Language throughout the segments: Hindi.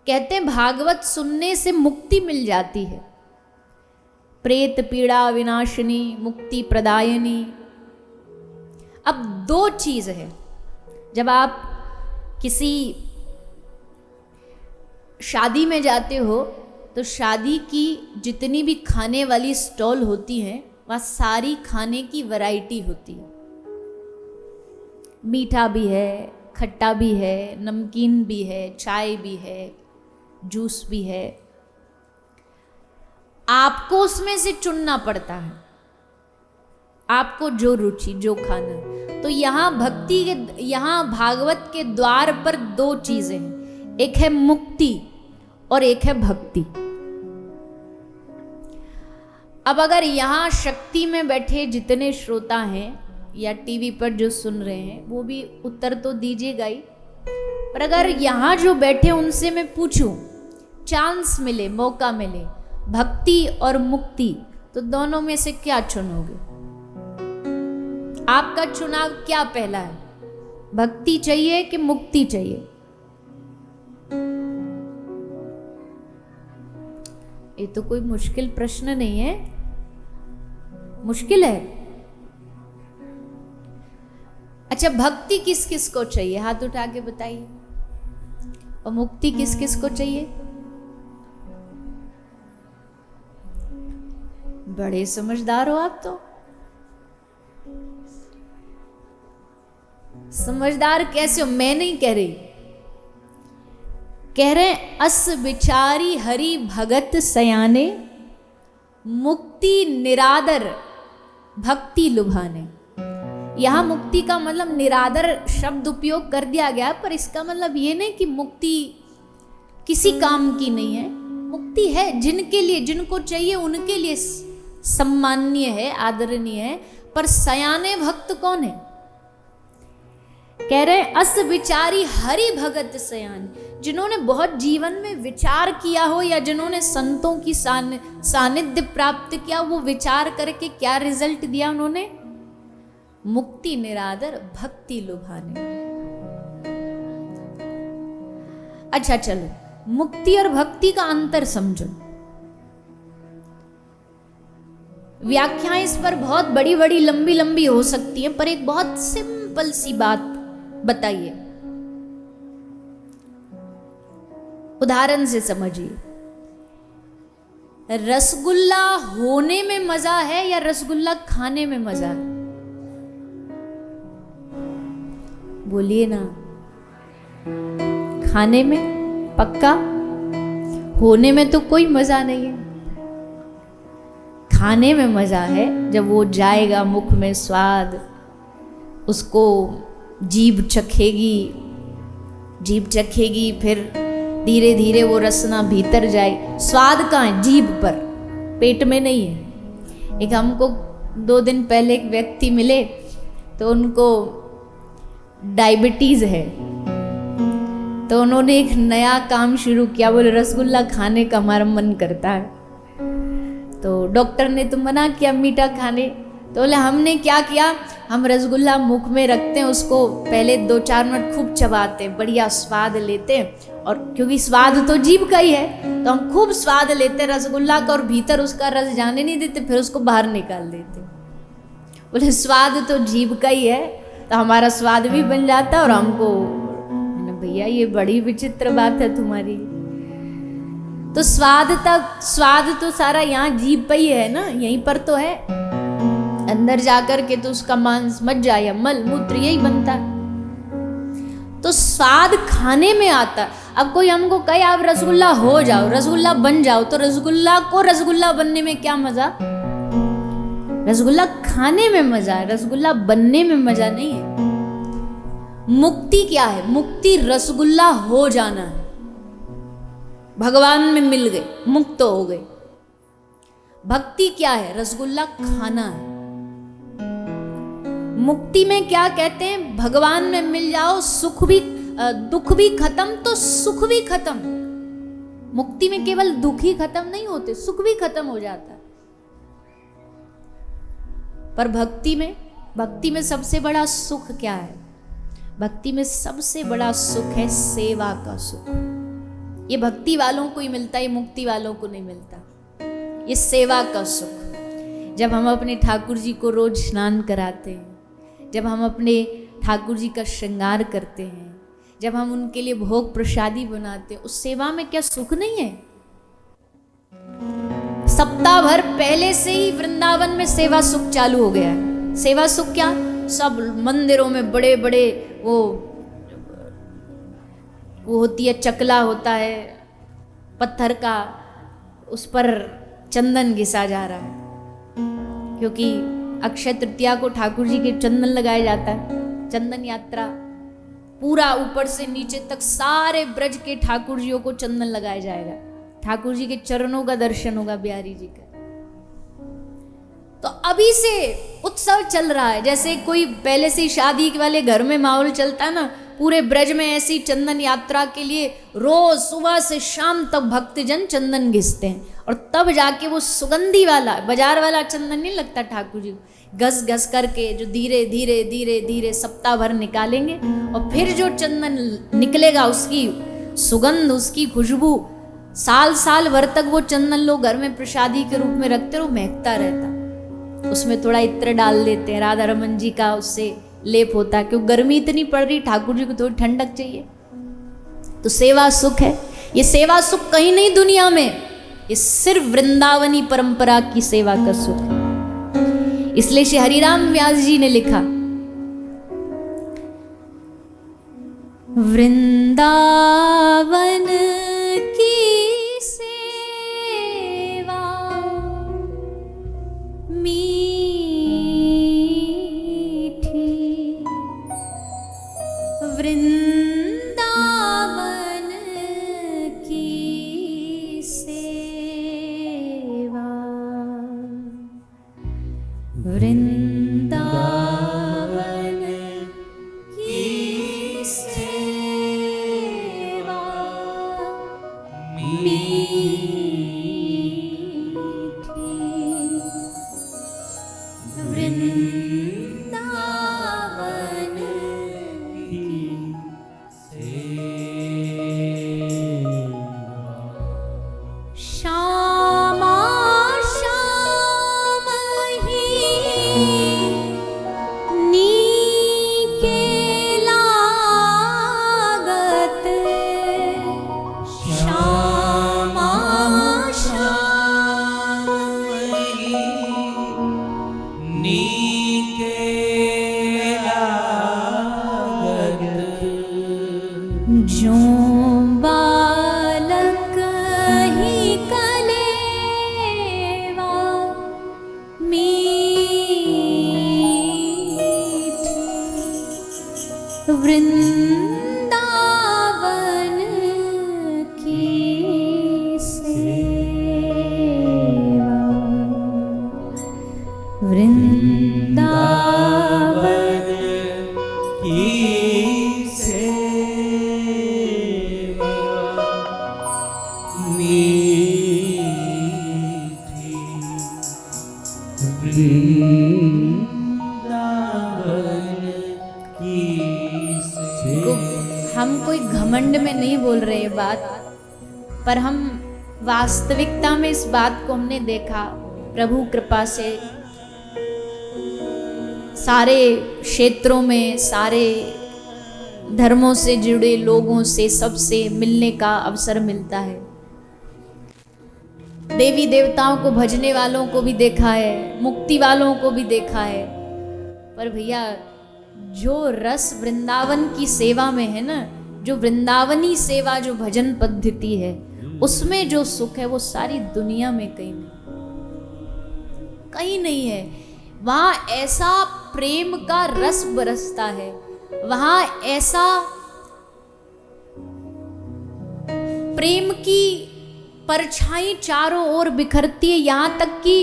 कहते हैं भागवत सुनने से मुक्ति मिल जाती है, प्रेत पीड़ा विनाशिनी मुक्ति प्रदायिनी। अब दो चीज है, जब आप किसी शादी में जाते हो तो शादी की जितनी भी खाने वाली स्टॉल होती हैं वहाँ सारी खाने की वैरायटी होती है, मीठा भी है, खट्टा भी है, नमकीन भी है, चाय भी है, जूस भी है। आपको उसमें से चुनना पड़ता है, आपको जो रुचि जो खाना। तो यहाँ भक्ति के, यहाँ भागवत के द्वार पर दो चीजें हैं, एक है मुक्ति और एक है भक्ति। अब अगर यहाँ शक्ति में बैठे जितने श्रोता हैं या टीवी पर जो सुन रहे हैं वो भी उत्तर तो दीजिएगा ही, पर अगर यहाँ जो बैठे उनसे मैं पूछूं, चांस मिले, मौका मिले, भक्ति और मुक्ति, तो दोनों में से क्या चुनोगे? आपका चुनाव क्या पहला है, भक्ति चाहिए कि मुक्ति चाहिए? ये तो कोई मुश्किल प्रश्न नहीं है, मुश्किल है। अच्छा, भक्ति किस किस को चाहिए? हाथ उठा के बताइए। और मुक्ति किस किस को चाहिए? बड़े समझदार हो आप तो। समझदार कैसे हो? मैं नहीं कह रही, कह रहे अस विचारी हरि भगत सयाने, मुक्ति निरादर भक्ति लुभाने। यहां मुक्ति का मतलब निरादर शब्द उपयोग कर दिया गया, पर इसका मतलब ये नहीं कि मुक्ति किसी काम की नहीं है। मुक्ति है जिनके लिए, जिनको चाहिए उनके लिए सम्माननीय है, आदरणीय है। पर सयाने भक्त कौन है? कह रहे अस विचारी हरि भगत सयान, जिन्होंने बहुत जीवन में विचार किया हो या जिन्होंने संतों की सानिध्य प्राप्त किया, वो विचार करके क्या रिजल्ट दिया उन्होंने? मुक्ति निरादर भक्ति लुभाने। अच्छा चलो, मुक्ति और भक्ति का अंतर समझो। व्याख्याएं इस पर बहुत बड़ी बड़ी लंबी लंबी हो सकती हैं, पर एक बहुत सिंपल सी बात बताइए, उदाहरण से समझिए। रसगुल्ला होने में मजा है या रसगुल्ला खाने में मजा है? बोलिए ना। खाने में पक्का, होने में तो कोई मजा नहीं है। खाने में मजा है जब वो जाएगा मुख में, स्वाद उसको जीभ चखेगी, फिर धीरे धीरे वो रसना भीतर जाए। स्वाद कहाँ है? जीभ पर, पेट में नहीं है। एक हमको 2 दिन पहले एक व्यक्ति मिले, तो उनको डायबिटीज है, तो उन्होंने एक नया काम शुरू किया। बोले रसगुल्ला खाने का हमारा मन करता है। तो डॉक्टर ने तो मना किया मीठा खाने, तो बोले हमने क्या किया, हम रसगुल्ला मुख में रखते हैं, उसको पहले 2-4 मिनट खूब चबाते हैं, बढ़िया स्वाद लेते हैं। और क्योंकि स्वाद तो जीभ का ही है, तो हम खूब स्वाद लेते हैं रसगुल्ला का और भीतर उसका रस जाने नहीं देते, फिर उसको बाहर निकाल देते। बोले स्वाद तो जीभ का ही है, तो हमारा स्वाद भी बन जाता है और हमको। भैया ये बड़ी विचित्र बात है तुम्हारी। तो स्वाद तो सारा यहाँ जीभ पे ही है ना, यहीं पर तो है। अंदर जाकर के तो उसका मांस, मज्जा या मल मूत्र यही बनता है। तो स्वाद खाने में आता। अब कोई हमको कहे आप रसगुल्ला हो जाओ, रसगुल्ला बन जाओ, तो रसगुल्ला को रसगुल्ला बनने में क्या मजा? रसगुल्ला खाने में मजा है, रसगुल्ला बनने में मजा नहीं है। मुक्ति क्या है? मुक्ति रसगुल्ला हो जाना है, भगवान में मिल गए, मुक्त हो गए। भक्ति क्या है? रसगुल्ला खाना है। मुक्ति में क्या कहते हैं? भगवान में मिल जाओ, सुख भी, दुख भी खत्म तो सुख भी खत्म। मुक्ति में केवल दुख ही खत्म नहीं होते, सुख भी खत्म हो जाता है। पर भक्ति में सबसे बड़ा सुख क्या है? भक्ति में सबसे बड़ा सुख है सेवा का सुख। ये भक्ति वालों को ही मिलता है, ये मुक्ति वालों को नहीं मिलता। ये सेवा का सुख, जब हम अपने ठाकुर जी को रोज स्नान कराते हैं, जब हम अपने ठाकुर जी का श्रृंगार करते हैं, जब हम उनके लिए भोग प्रसादी बनाते हैं, उस सेवा में क्या सुख नहीं है? सप्ताह भर पहले से ही वृंदावन में सेवा सुख चालू हो गया है। सेवा सुख क्या? सब मंदिरों में बड़े बड़े वो होती है, चकला होता है पत्थर का, उस पर चंदन घिसा जा रहा है, क्योंकि अक्षय तृतीया को ठाकुर जी के चंदन लगाया जाता है। चंदन यात्रा पूरा ऊपर से नीचे तक सारे ब्रज के ठाकुर जियों को चंदन लगाया जाएगा। ठाकुर जी के चरणों का दर्शन होगा, बिहारी जी का। तो अभी से उत्सव चल रहा है, जैसे कोई पहले से ही शादी वाले घर में माहौल चलता है ना, पूरे ब्रज में ऐसी चंदन यात्रा के लिए रोज सुबह से शाम तक भक्तजन चंदन घिसते हैं, और तब जाके वो सुगंधी वाला बाजार वाला चंदन नहीं लगता ठाकुर जी, घस घस करके जो धीरे धीरे धीरे धीरे सप्ताह भर निकालेंगे, और फिर जो चंदन निकलेगा उसकी सुगंध, उसकी खुशबू, साल साल भर तक वो चंदन लोग घर में प्रसादी के रूप में रखते और महकता रहता। उसमें थोड़ा इत्र डाल देते हैं, राधा रमन जी का उससे लेप होता है, क्योंकि गर्मी इतनी पड़ रही, ठाकुर जी को थोड़ी ठंडक चाहिए। तो सेवा सुख है, ये सेवा सुख कहीं नहीं दुनिया में, ये सिर्फ वृंदावनी परंपरा की सेवा का सुख है। इसलिए श्री हरिराम व्यास जी ने लिखा, वृंदावन की सेवा मीठी, वृंदावन की सेवा, वृंदावन की सेवा मीठी, वृंदावन की श्यामा श्याम ही नीके लागत, श्यामा श्याम ही नीके लागत, जो बालक ही कलेवा मीठी, वृंदावन की सेवा, वृंदावन की सेवा मीठी, वृंदावन की सेवा। हम कोई घमंड में नहीं बोल रहे ये बात, पर हम वास्तविकता में इस बात को हमने देखा। प्रभु कृपा से सारे क्षेत्रों में, सारे धर्मों से जुड़े लोगों से, सबसे मिलने का अवसर मिलता है। देवी देवताओं को भजने वालों को भी देखा है, मुक्ति वालों को भी देखा है, पर भैया जो रस वृंदावन की सेवा में है ना, जो वृंदावनी सेवा, जो भजन पद्धति है, उसमें जो सुख है वो सारी दुनिया में कहीं नहीं, कहीं नहीं है। वहां ऐसा प्रेम का रस बरसता है, वहां ऐसा प्रेम की परछाई चारों ओर बिखरती है, यहां तक कि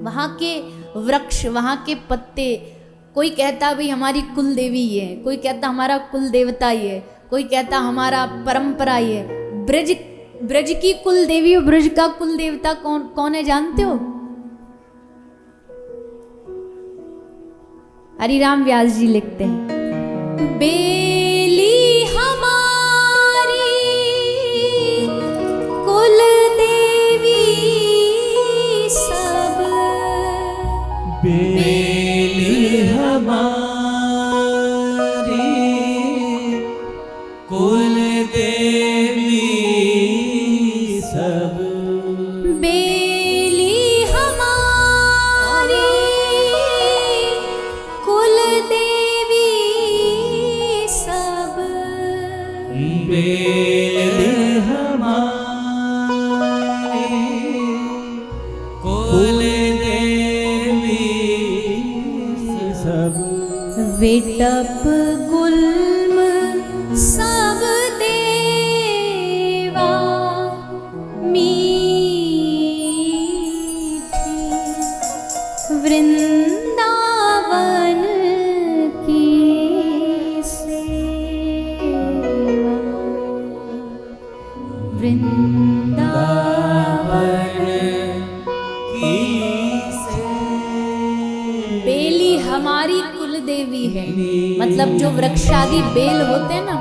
वहां के वृक्ष, वहां के पत्ते, कोई कहता भाई हमारी कुल देवी ये है, कोई कहता हमारा कुल देवता ये है, कोई कहता हमारा परंपरा ये है। ब्रज की कुल देवी और ब्रज का कुल देवता कौन है जानते हो? हरिराम व्यास जी लिखते हैं, बेली हमारी देवी सब बेली हमारी कुल देवी सब, बेल हमारी कुल देवी सब, विटप गुल्म सब देवा मीठी वृंदावन की सेवा, वृंदावन की से बेली हमारी कुल देवी है, मतलब जो वृक्षादि बेल होते हैं ना,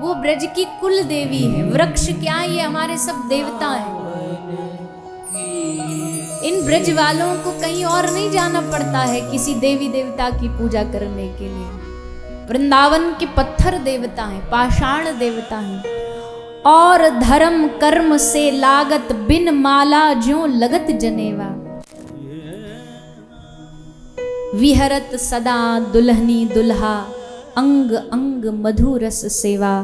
वो ब्रज की कुल देवी है। वृक्ष क्या है? ये हमारे सब देवता हैं। इन ब्रज वालों को कहीं और नहीं जाना पड़ता है किसी देवी देवता की पूजा करने के लिए। वृंदावन के पत्थर देवता हैं, पाषाण देवता हैं। और धर्म कर्म से लागत बिन माला ज्यों लगत जनेवा, विहरत सदा दुल्हनी दुल्हा अंग अंग मधुरस सेवा,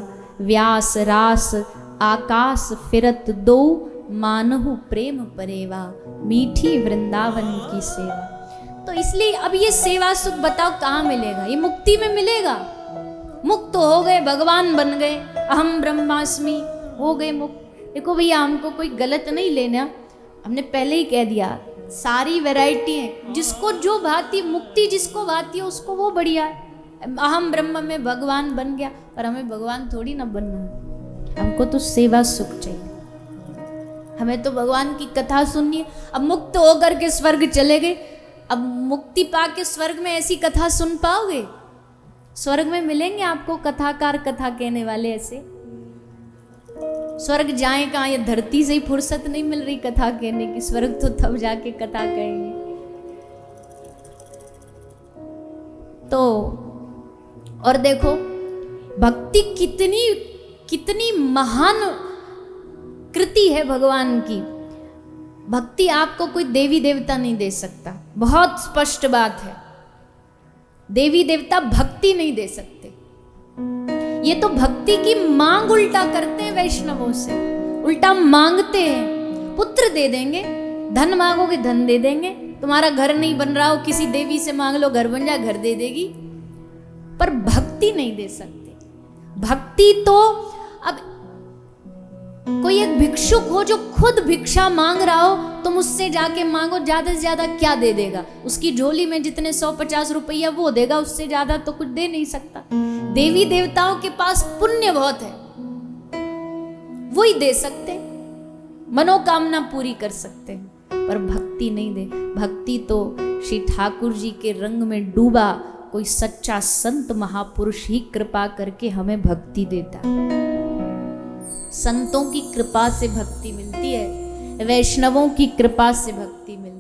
व्यास रास आकाश फिरत दो मानहु प्रेम परेवा, मीठी वृंदावन की सेवा। तो इसलिए अब ये सेवा सुख बताओ कहाँ मिलेगा? ये मुक्ति में मिलेगा। मुक्त हो गए, भगवान बन गए, अहम ब्रह्मास्मि हो गए मुक्त। देखो भैया, हमको कोई गलत नहीं लेना, हमने पहले ही कह दिया सारी वैरायटी है, जिसको जो भाती, मुक्ति जिसको भाती है उसको वो बढ़िया है। अहम ब्रह्म में भगवान बन गया, पर हमें भगवान थोड़ी ना बनना है, हमको तो सेवा सुख चाहिए। हमें तो भगवान की कथा सुननी है। अब मुक्त होकर के स्वर्ग चले गए, अब मुक्ति पाके स्वर्ग में ऐसी कथा सुन पाओगे? स्वर्ग में मिलेंगे आपको कथाकार, कथा कहने वाले ऐसे? स्वर्ग जाए कहाँ? ये धरती से ही फुर्सत नहीं मिल रही कथा कहने की, स्वर्ग तो तब जाके कथा कहेंगे। तो और देखो भक्ति कितनी कितनी महान कृति है भगवान की। भक्ति आपको कोई देवी देवता नहीं दे सकता, बहुत स्पष्ट बात है। देवी देवता भक्ति नहीं दे सकते। ये तो भक्ति की मांग उल्टा करते हैं वैष्णवों से, उल्टा मांगते हैं। पुत्र दे देंगे, धन मांगोगे धन दे देंगे, तुम्हारा घर नहीं बन रहा हो किसी देवी से मांग लो घर बन जाए, घर दे देगी, पर भक्ति नहीं दे सकते। भक्ति तो अब कोई एक भिक्षुक हो जो खुद भिक्षा मांग रहा हो, तुम उससे जाके मांगो, ज्यादा से ज्यादा क्या दे देगा? उसकी झोली में जितने 150 रुपया वो देगा, उससे ज्यादा तो कुछ दे नहीं सकता। देवी देवताओं के पास पुण्य बहुत है, वो ही दे सकते, मनोकामना पूरी कर सकते हैं, पर भक्ति नहीं दे। भक्ति तो श्री ठाकुर जी के रंग में डूबा कोई सच्चा संत महापुरुष ही कृपा करके हमें भक्ति देता है। संतों की कृपा से भक्ति मिलती है, वैष्णवों की कृपा से भक्ति मिलती है।